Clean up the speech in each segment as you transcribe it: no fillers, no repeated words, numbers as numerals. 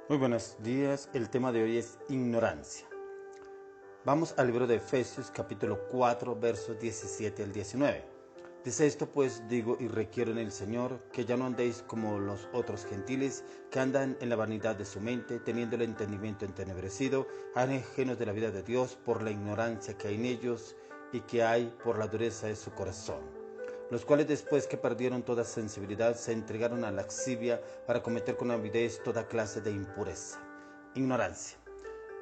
Muy buenos días, el tema de hoy es ignorancia. Vamos al libro de Efesios capítulo 4 versos 17 al 19. Dice esto: pues digo y requiero en el Señor que ya no andéis como los otros gentiles que andan en la vanidad de su mente, teniendo el entendimiento entenebrecido, ajenos de la vida de Dios por la ignorancia que hay en ellos y que hay por la dureza de su corazón, los cuales después que perdieron toda sensibilidad se entregaron a la lascivia para cometer con avidez toda clase de impureza. Ignorancia.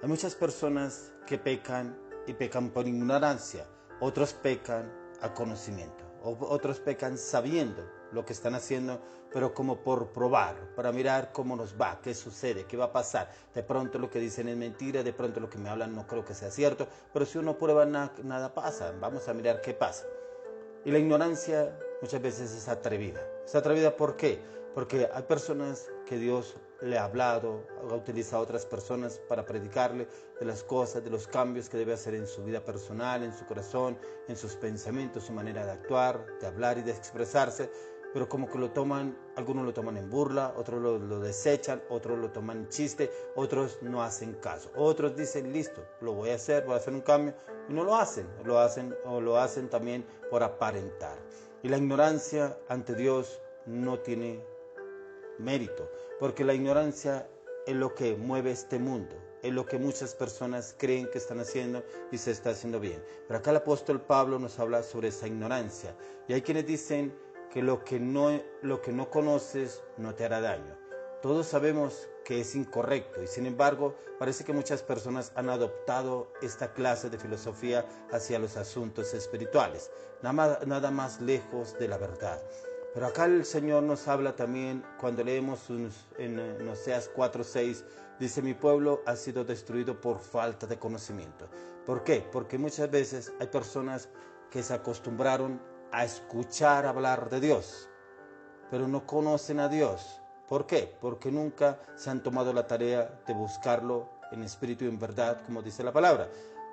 Hay muchas personas que pecan y pecan por ignorancia, otros pecan a conocimiento, otros pecan sabiendo lo que están haciendo, pero como por probar, para mirar cómo nos va, qué sucede, qué va a pasar. De pronto lo que dicen es mentira, de pronto lo que me hablan no creo que sea cierto, pero si uno prueba nada pasa, vamos a mirar qué pasa. Y la ignorancia muchas veces es atrevida. ¿Es atrevida por qué? Porque hay personas que Dios le ha hablado, ha utilizado a otras personas para predicarle de las cosas, de los cambios que debe hacer en su vida personal, en su corazón, en sus pensamientos, su manera de actuar, de hablar y de expresarse. Pero como que lo toman, algunos lo toman en burla, otros lo desechan, otros lo toman en chiste, otros no hacen caso. Otros dicen, listo, lo voy a hacer un cambio, y no lo hacen, lo hacen también por aparentar. Y la ignorancia ante Dios no tiene mérito, porque la ignorancia es lo que mueve este mundo, es lo que muchas personas creen que están haciendo y se está haciendo bien. Pero acá el apóstol Pablo nos habla sobre esa ignorancia, y hay quienes dicen que lo que no conoces no te hará daño. Todos sabemos que es incorrecto y sin embargo parece que muchas personas han adoptado esta clase de filosofía hacia los asuntos espirituales, nada más lejos de la verdad. Pero acá el Señor nos habla también, cuando leemos en Oseas 4:6, dice: mi pueblo ha sido destruido por falta de conocimiento. ¿Por qué? Porque muchas veces hay personas que se acostumbraron a escuchar hablar de Dios, pero no conocen a Dios. ¿Por qué? Porque nunca se han tomado la tarea de buscarlo en espíritu y en verdad, como dice la palabra.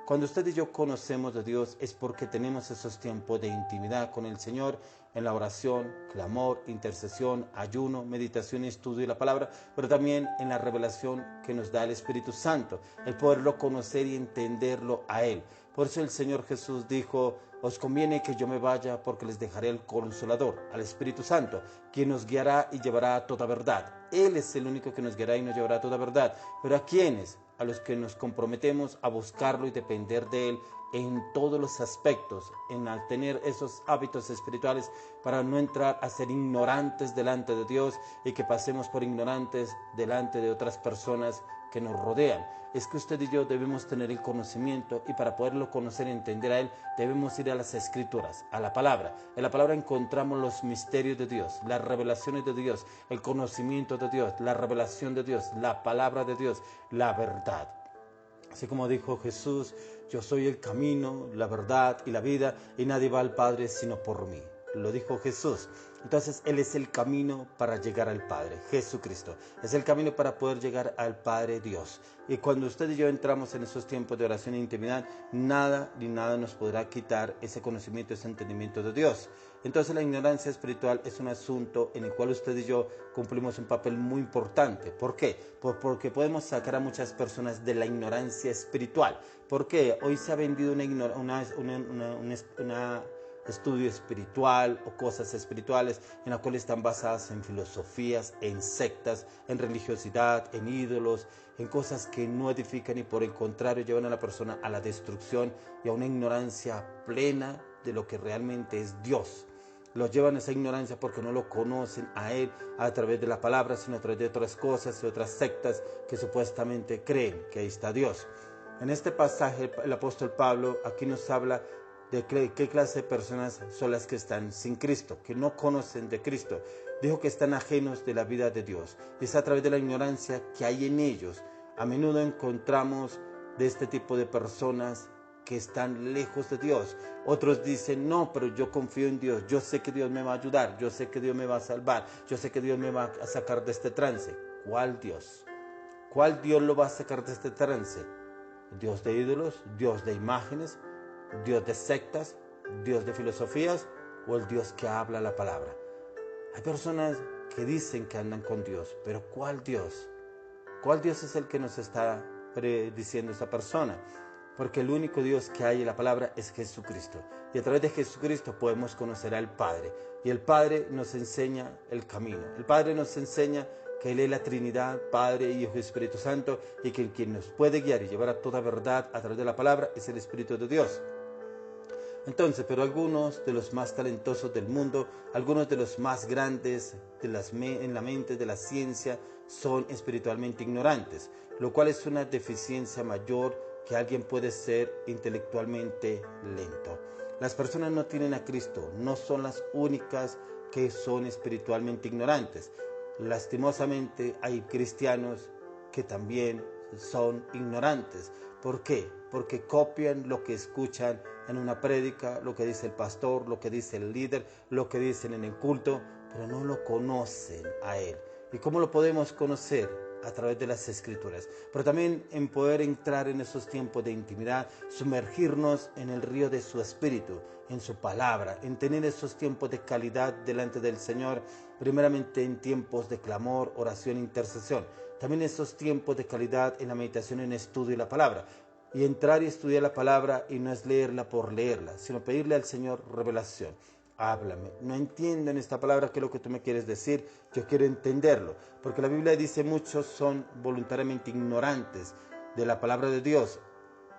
Cuando usted y yo conocemos de Dios es porque tenemos esos tiempos de intimidad con el Señor, en la oración, clamor, intercesión, ayuno, meditación y estudio de la palabra, pero también en la revelación que nos da el Espíritu Santo, el poderlo conocer y entenderlo a Él. Por eso el Señor Jesús dijo: os conviene que yo me vaya, porque les dejaré el Consolador, al Espíritu Santo, quien nos guiará y llevará a toda verdad. Él es el único que nos guiará y nos llevará a toda verdad. ¿Pero a quiénes? A los que nos comprometemos a buscarlo y depender de Él en todos los aspectos, en al tener esos hábitos espirituales, para no entrar a ser ignorantes delante de Dios y que pasemos por ignorantes delante de otras personas que nos rodean. Es que usted y yo debemos tener el conocimiento, y para poderlo conocer y entender a Él debemos ir a las Escrituras, a la palabra. En la palabra encontramos los misterios de Dios, las revelaciones de Dios, el conocimiento de Dios, la revelación de Dios, la palabra de Dios, la verdad. Así como dijo Jesús: yo soy el camino, la verdad y la vida, y nadie va al Padre sino por mí. Lo dijo Jesús. Entonces Él es el camino para llegar al Padre. Jesucristo es el camino para poder llegar al Padre Dios. Y cuando usted y yo entramos en esos tiempos de oración e intimidad, nada ni nada nos podrá quitar ese conocimiento, ese entendimiento de Dios. Entonces la ignorancia espiritual es un asunto en el cual usted y yo cumplimos un papel muy importante. ¿Por qué? Porque podemos sacar a muchas personas de la ignorancia espiritual. ¿Por qué? Hoy se ha vendido una estudio espiritual o cosas espirituales en las cuales están basadas en filosofías, en sectas, en religiosidad, en ídolos, en cosas que no edifican y por el contrario llevan a la persona a la destrucción y a una ignorancia plena de lo que realmente es Dios. Los llevan a esa ignorancia porque no lo conocen a Él a través de la palabra, sino a través de otras cosas y otras sectas que supuestamente creen que ahí está Dios. En este pasaje el apóstol Pablo aquí nos habla de qué clase de personas son las que están sin Cristo, que no conocen de Cristo. Dijo que están ajenos de la vida de Dios. Y es a través de la ignorancia que hay en ellos. A menudo encontramos de este tipo de personas que están lejos de Dios. Otros dicen: no, pero yo confío en Dios, yo sé que Dios me va a ayudar, yo sé que Dios me va a salvar, yo sé que Dios me va a sacar de este trance. ¿Cuál Dios? ¿Cuál Dios lo va a sacar de este trance? ¿Dios de ídolos? ¿Dios de imágenes? ¿Dios de sectas? ¿Dios de filosofías? ¿O el Dios que habla la palabra? Hay personas que dicen que andan con Dios, pero ¿cuál Dios? ¿Cuál Dios es el que nos está prediciendo esta persona? Porque el único Dios que hay en la palabra es Jesucristo. Y a través de Jesucristo podemos conocer al Padre. Y el Padre nos enseña el camino. El Padre nos enseña que Él es la Trinidad, Padre, Hijo y Espíritu Santo, y que quien nos puede guiar y llevar a toda verdad a través de la palabra es el Espíritu de Dios. Entonces, pero algunos de los más talentosos del mundo, algunos de los más grandes en la mente de la ciencia, son espiritualmente ignorantes, lo cual es una deficiencia mayor que alguien puede ser intelectualmente lento. Las personas no tienen a Cristo, no son las únicas que son espiritualmente ignorantes. Lastimosamente hay cristianos que también son ignorantes. ¿Por qué? Porque copian lo que escuchan en una prédica, lo que dice el pastor, lo que dice el líder, lo que dicen en el culto, pero no lo conocen a Él. ¿Y cómo lo podemos conocer? A través de las Escrituras, pero también en poder entrar en esos tiempos de intimidad, sumergirnos en el río de su Espíritu, en su palabra, en tener esos tiempos de calidad delante del Señor, primeramente en tiempos de clamor, oración e intercesión, también esos tiempos de calidad en la meditación, en estudio de la palabra, y entrar y estudiar la palabra y no es leerla por leerla, sino pedirle al Señor revelación. Háblame, no entiendo en esta palabra qué es lo que tú me quieres decir, yo quiero entenderlo, porque la Biblia dice muchos son voluntariamente ignorantes de la palabra de Dios.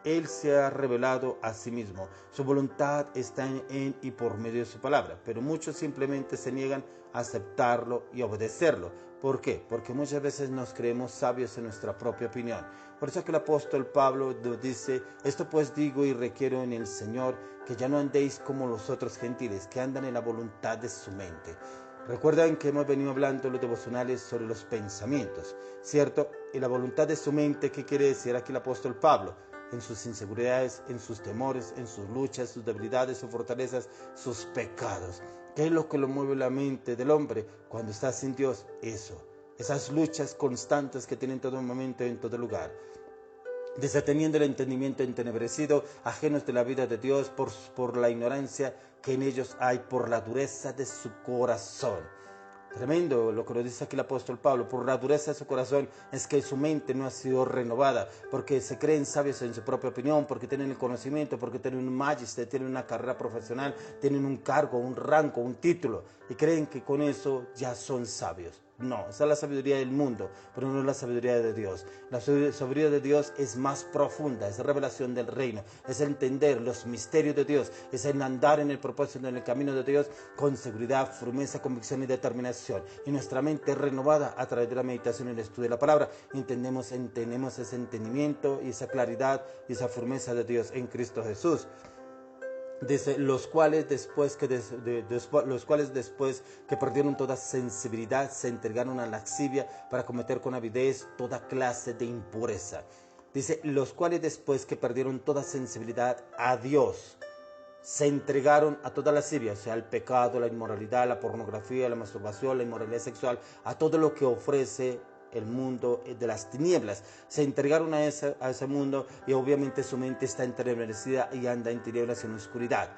Él se ha revelado a sí mismo, su voluntad está en y por medio de su palabra, pero muchos simplemente se niegan a aceptarlo y obedecerlo. ¿Por qué? Porque muchas veces nos creemos sabios en nuestra propia opinión. Por eso que el apóstol Pablo nos dice, esto pues digo y requiero en el Señor, que ya no andéis como los otros gentiles, que andan en la voluntad de su mente. Recuerdan que hemos venido hablando en los devocionales sobre los pensamientos, ¿cierto? Y la voluntad de su mente, ¿qué quiere decir aquí el apóstol Pablo? En sus inseguridades, en sus temores, en sus luchas, sus debilidades, sus fortalezas, sus pecados. ¿Qué es lo que lo mueve la mente del hombre cuando está sin Dios? Eso, esas luchas constantes que tiene en todo momento y en todo lugar. Desateniendo el entendimiento entenebrecido, ajenos de la vida de Dios por la ignorancia que en ellos hay, por la dureza de su corazón. Tremendo lo que nos dice aquí el apóstol Pablo, por la dureza de su corazón es que su mente no ha sido renovada, porque se creen sabios en su propia opinión, porque tienen el conocimiento, porque tienen un magister, tienen una carrera profesional, tienen un cargo, un rango, un título, y creen que con eso ya son sabios. No, esa es la sabiduría del mundo, pero no es la sabiduría de Dios. La sabiduría de Dios es más profunda, es revelación del reino, es entender los misterios de Dios, es el andar en el propósito, en el camino de Dios, con seguridad, firmeza, convicción y determinación. Y nuestra mente es renovada a través de la meditación y el estudio de la palabra. Tenemos ese entendimiento y esa claridad y esa firmeza de Dios en Cristo Jesús. Dice, los cuales después que perdieron toda sensibilidad se entregaron a la lascivia para cometer con avidez toda clase de impureza. Dice, los cuales después que perdieron toda sensibilidad a Dios se entregaron a toda lascivia, o sea, al pecado, la inmoralidad, la pornografía, la masturbación, la inmoralidad sexual, a todo lo que ofrece el mundo de las tinieblas. Se entregaron a ese mundo y obviamente su mente está entenebrecida y anda en tinieblas y en oscuridad.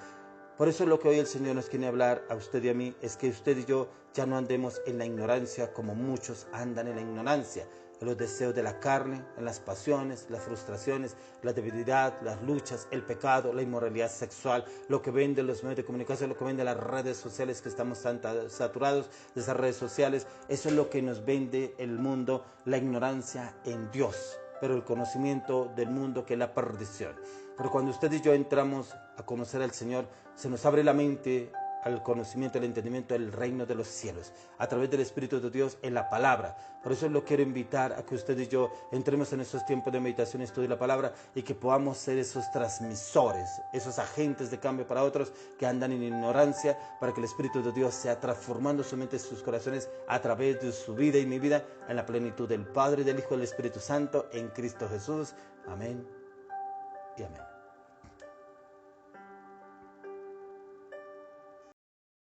Por eso lo que hoy el Señor nos quiere hablar a usted y a mí es que usted y yo ya no andemos en la ignorancia como muchos andan en la ignorancia, en los deseos de la carne, en las pasiones, las frustraciones, la debilidad, las luchas, el pecado, la inmoralidad sexual, lo que venden los medios de comunicación, lo que venden las redes sociales, que estamos saturados de esas redes sociales. Eso es lo que nos vende el mundo, la ignorancia en Dios, pero el conocimiento del mundo, que es la perdición. Pero cuando usted y yo entramos a conocer al Señor, se nos abre la mente al conocimiento, al entendimiento del reino de los cielos, a través del Espíritu de Dios en la palabra. Por eso lo quiero invitar a que usted y yo entremos en esos tiempos de meditación y estudio de la palabra y que podamos ser esos transmisores, esos agentes de cambio para otros que andan en ignorancia, para que el Espíritu de Dios sea transformando su mente y sus corazones a través de su vida y mi vida en la plenitud del Padre, del Hijo y del Espíritu Santo en Cristo Jesús. Amén y amén.